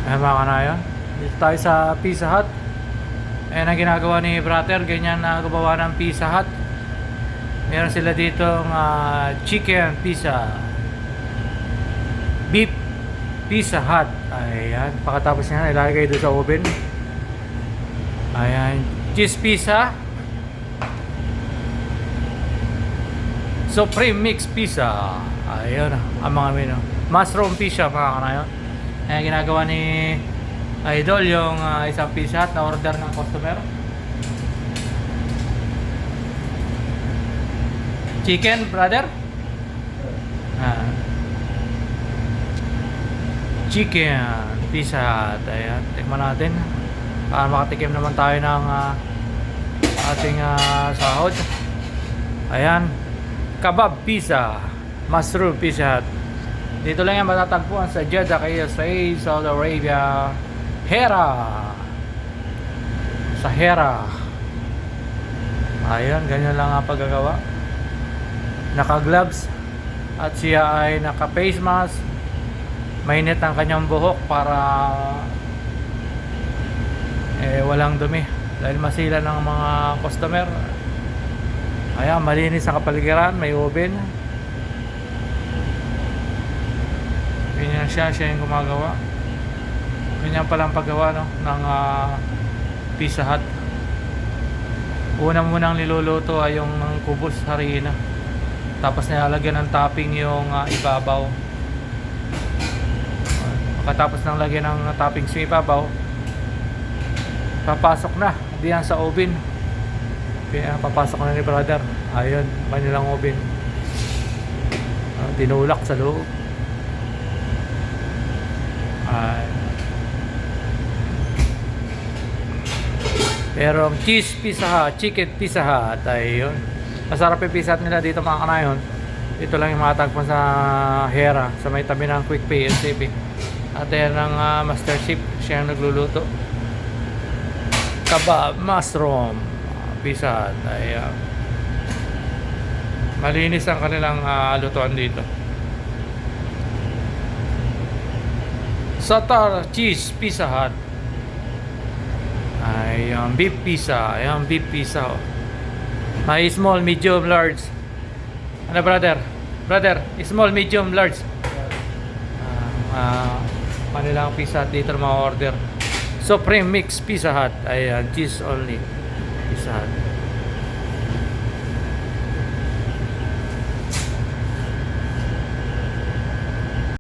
Ayan mga kanayon, dito tayo sa Pizza Hut. Ayan ang ginagawa ni brother, ganyan na gawa ng Pizza Hut. Meron sila ditong chicken pizza, beef Pizza Hut. Ayan, pagkatapos niya ilalagay doon sa oven. Ayan, cheese pizza, supreme mix pizza. Ayan ang mga menu. Mushroom pizza mga kanayon. Ayan ginagawa ni Idol yung isang Pizza Hut na order ng customer. Chicken, brother? Chicken Pizza Hut. Ayan, tikman natin para makatikim naman tayo ng ating sahod. Ayan, kebab pizza, mushroom Pizza Hut. Dito lang yan matatagpuan sa Jeddah, KSA, Saudi Arabia, Hera. Sa Hera. Ayan, ganyan lang ang paggagawa. Naka-gloves at siya ay naka-face mask. Mainit ang kanyang buhok para walang dumi dahil masila ng mga customer. Ayan, malinis ang kapaligiran, may oven. Ganyan siya yung gumagawa. Ganyan palang paggawa ng Pizza Hut. Munang niluluto ay yung kubos harina. Tapos nilalagyan ng topping yung ibabaw. Pagkatapos ng lagyan ng topping sa ibabaw, papasok na diyan sa oven. Papasok na ni brother. Ayun, manilang oven. Tinulak sa loob. Pero ang cheese Pizza Hut, chicken Pizza Hut, ayun. Masarap yung pizza hut nila dito mga kanayon. Ito lang yung matatagpuan sa Hera, sa may tabi ng Quick Pay LCB. At yan ang Master Chef, siya ang nagluluto. Kebab, mushroom Pizza Hut. Ayun. Malinis ang kanilang lutuan dito. Satar cheese Pizza Hut. Ayan, beef pizza. Ayan, beef pizza. May small, medium, large. Ano brother? Brother, small, medium, large. Manilang pizza dito na mga order. Supreme mix Pizza Hut. Ayan, cheese only Pizza Hut.